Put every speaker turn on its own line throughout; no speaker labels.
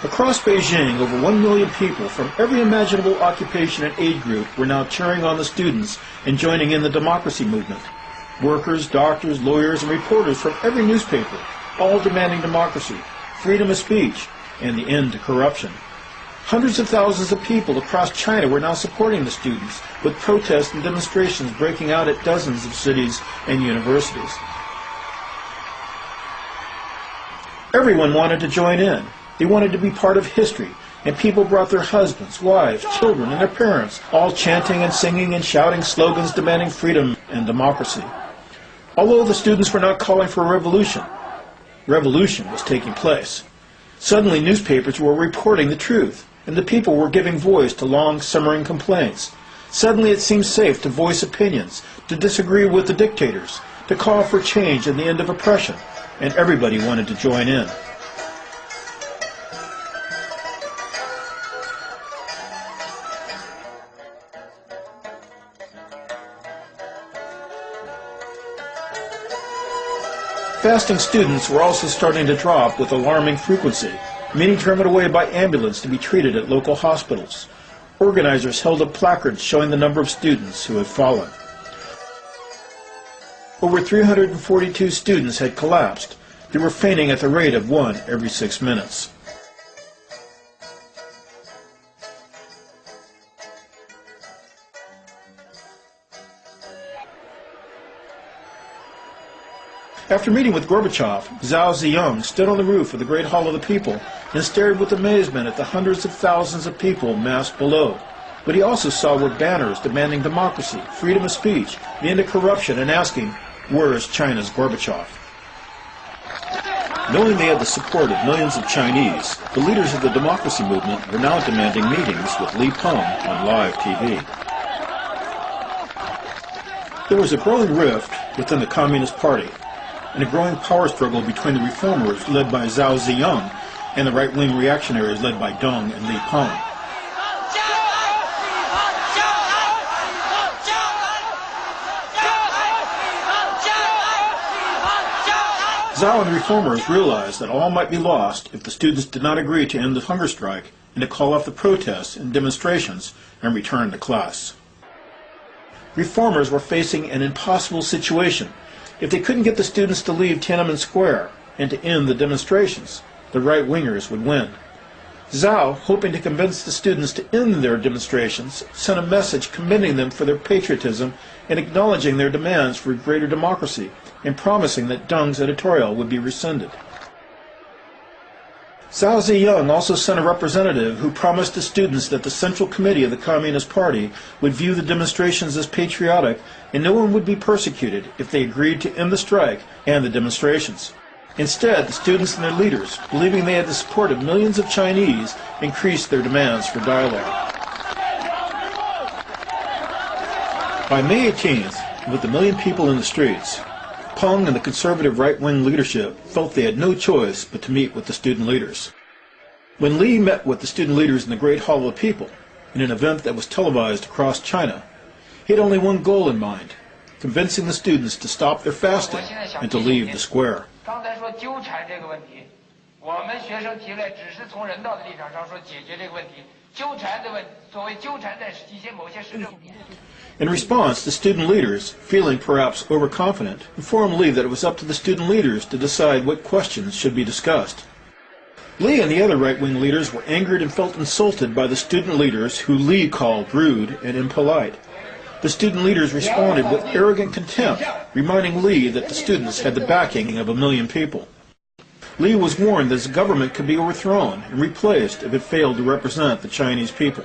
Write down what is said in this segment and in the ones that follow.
Across Beijing, over 1 million people from every imaginable occupation and age group were now cheering on the students and joining in the democracy movement. Workers, doctors, lawyers, and reporters from every newspaper, all demanding democracy, freedom of speech, and the end to corruption. Hundreds of thousands of people across China were now supporting the students, with protests and demonstrations breaking out at dozens of cities and universities. Everyone wanted to join in. They wanted to be part of history, and people brought their husbands, wives, children, and their parents, all chanting and singing and shouting slogans demanding freedom and democracy. Although the students were not calling for a revolution, revolution was taking place. Suddenly newspapers were reporting the truth, and the people were giving voice to long simmering complaints. Suddenly it seemed safe to voice opinions, to disagree with the dictators, to call for change and the end of oppression, and everybody wanted to join in. Fasting students were also starting to drop with alarming frequency, many driven away by ambulance to be treated at local hospitals. Organizers held up placards showing the number of students who had fallen. Over 342 students had collapsed. They were fainting at the rate of 1 every 6 minutes. After meeting with Gorbachev, Dien stood on the roof of the Great Hall of the People and stared with amazement at the hundreds of thousands of people massed below. What he also saw were banners demanding democracy, freedom of speech, the end of corruption, and asking, "Where is China's Gorbachev?" Knowing they had the support of millions of Chinese, the leaders of the democracy movement were now demanding meetings with Li Peng on live TV. There was a growing rift within the Communist Party, and a growing power struggle between the reformers led by Dien and the right-wing reactionaries led by Deng and Li Peng. Zhao and the reformers realized that all might be lost if the students did not agree to end the hunger strike and to call off the protests and demonstrations and return to class. Reformers were facing an impossible situation. If they couldn't get the students to leave Tiananmen Square and to end the demonstrations, the right-wingers would win. Zhao, hoping to convince the students to end their demonstrations, sent a message commending them for their patriotism and acknowledging their demands for greater democracy and promising that Deng's editorial would be rescinded. Zhao Ziyang also sent a representative who promised the students that the Central Committee of the Communist Party would view the demonstrations as patriotic and no one would be persecuted if they agreed to end the strike and the demonstrations. Instead, the students and their leaders, believing they had the support of millions of Chinese, increased their demands for dialogue. By May 18th, with a million people in the streets, Peng and the conservative right-wing leadership felt they had no choice but to meet with the student leaders. When Li met with the student leaders in the Great Hall of the People, in an event that was televised across China, he had only one goal in mind, convincing the students to stop their fasting and to leave the square. In response, the student leaders, feeling perhaps overconfident, informed Li that it was up to the student leaders to decide what questions should be discussed. Li and the other right-wing leaders were angered and felt insulted by the student leaders, who Li called rude and impolite. The student leaders responded with arrogant contempt, reminding Li that the students had the backing of 1 million people. Li was warned that his government could be overthrown and replaced if it failed to represent the Chinese people.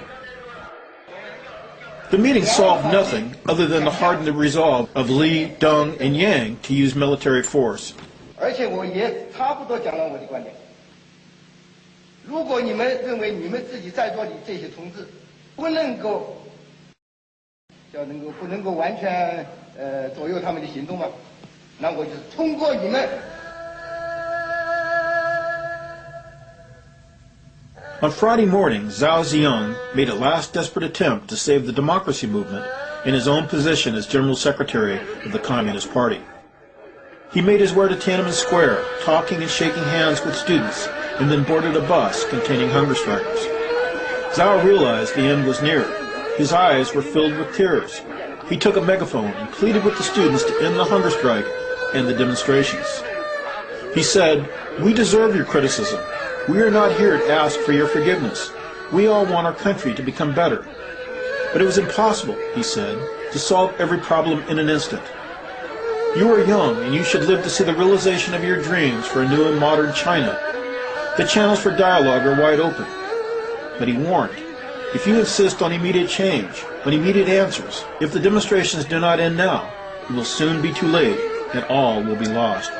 The meeting solved nothing other than to harden the resolve of Li, Deng, and Yang to use military force. On Friday morning, Zhao Ziyang made a last desperate attempt to save the democracy movement in his own position as General Secretary of the Communist Party. He made his way to Tiananmen Square, talking and shaking hands with students, and then boarded a bus containing hunger strikers. Zhao realized the end was near. His eyes were filled with tears. He took a megaphone and pleaded with the students to end the hunger strike and the demonstrations. He said, "We deserve your criticism. We are not here to ask for your forgiveness. We all want our country to become better. But it was impossible," he said, "to solve every problem in an instant. You are young and you should live to see the realization of your dreams for a new and modern China. The channels for dialogue are wide open." But he warned, if you insist on immediate change, on immediate answers, if the demonstrations do not end now, it will soon be too late and all will be lost.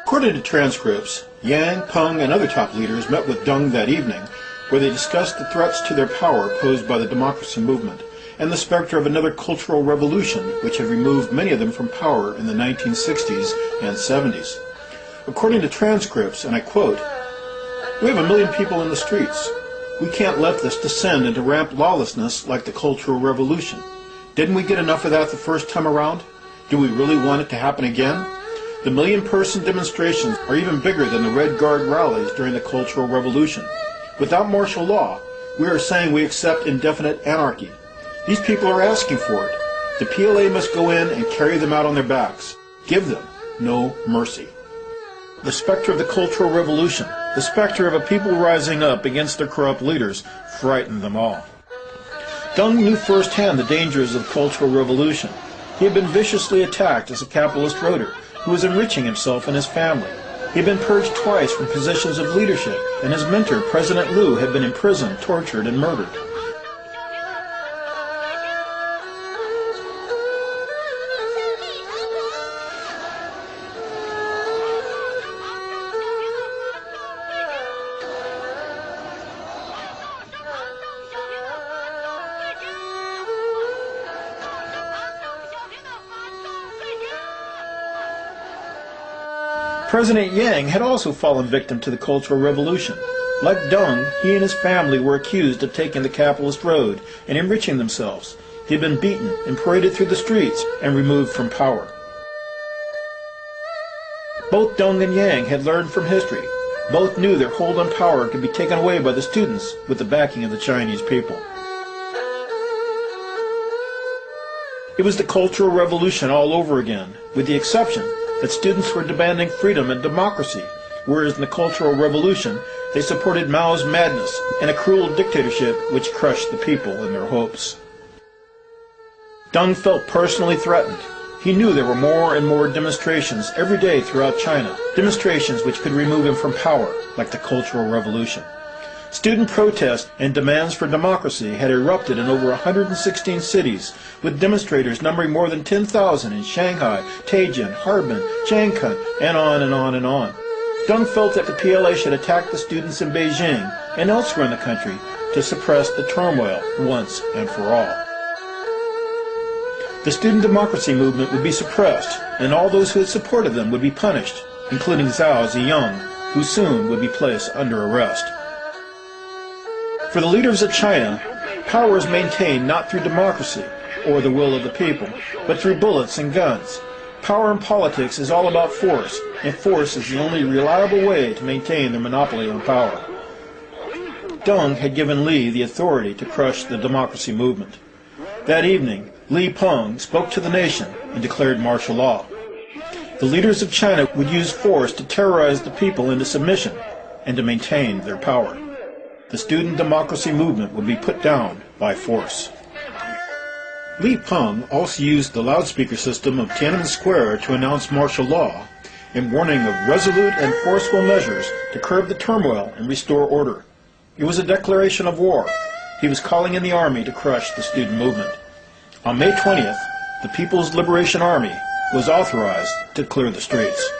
According to transcripts, Yang, Peng, and other top leaders met with Deng that evening, where they discussed the threats to their power posed by the democracy movement and the specter of another cultural revolution which had removed many of them from power in the 1960s and 70s. According to transcripts, and I quote, "We have 1 million people in the streets. We can't let this descend into rampant lawlessness like the Cultural Revolution. Didn't we get enough of that the first time around? Do we really want it to happen again? The 1 million-person demonstrations are even bigger than the Red Guard rallies during the Cultural Revolution. Without martial law, we are saying we accept indefinite anarchy. These people are asking for it. The PLA must go in and carry them out on their backs. Give them no mercy." The specter of the Cultural Revolution, the specter of a people rising up against their corrupt leaders, frightened them all. Deng knew firsthand the dangers of the Cultural Revolution. He had been viciously attacked as a capitalist roader who was enriching himself and his family. He had been purged twice from positions of leadership, and his mentor, President Liu, had been imprisoned, tortured, and murdered. President Yang had also fallen victim to the Cultural Revolution. Like Deng, he and his family were accused of taking the capitalist road and enriching themselves. He had been beaten and paraded through the streets and removed from power. Both Deng and Yang had learned from history. Both knew their hold on power could be taken away by the students with the backing of the Chinese people. It was the Cultural Revolution all over again, with the exception that students were demanding freedom and democracy, whereas in the Cultural Revolution they supported Mao's madness and a cruel dictatorship which crushed the people in their hopes. Deng felt personally threatened. He knew there were more and more demonstrations every day throughout China, demonstrations which could remove him from power, like the Cultural Revolution. Student protests and demands for democracy had erupted in over 116 cities, with demonstrators numbering more than 10,000 in Shanghai, THIÉN, Harbin, Jiangkan, and on and on and on. Deng felt that the PLA should attack the students in Beijing and elsewhere in the country to suppress the turmoil once and for all. The student democracy movement would be suppressed, and all those who had supported them would be punished, including Zhao Ziyang, who soon would be placed under arrest. For the leaders of China, power is maintained not through democracy or the will of the people, but through bullets and guns. Power in politics is all about force, and force is the only reliable way to maintain their monopoly on power. Deng had given Li the authority to crush the democracy movement. That evening, Li Peng spoke to the nation and declared martial law. The leaders of China would use force to terrorize the people into submission and to maintain their power. The student democracy movement would be put down by force. Li Peng also used the loudspeaker system of Tiananmen Square to announce martial law and warning of resolute and forceful measures to curb the turmoil and restore order. It was a declaration of war. He was calling in the army to crush the student movement. On May 20th, the People's Liberation Army was authorized to clear the streets.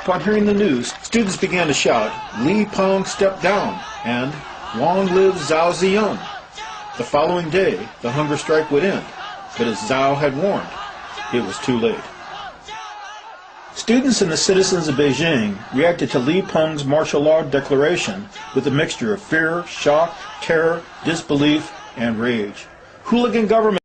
Upon hearing the news, students began to shout, "Li Peng stepped down," and "Long live Zhao Ziyang." The following day, the hunger strike would end, but as Zhao had warned, it was too late. Students and the citizens of Beijing reacted to Li Peng's martial law declaration with a mixture of fear, shock, terror, disbelief, and rage. Hooligan government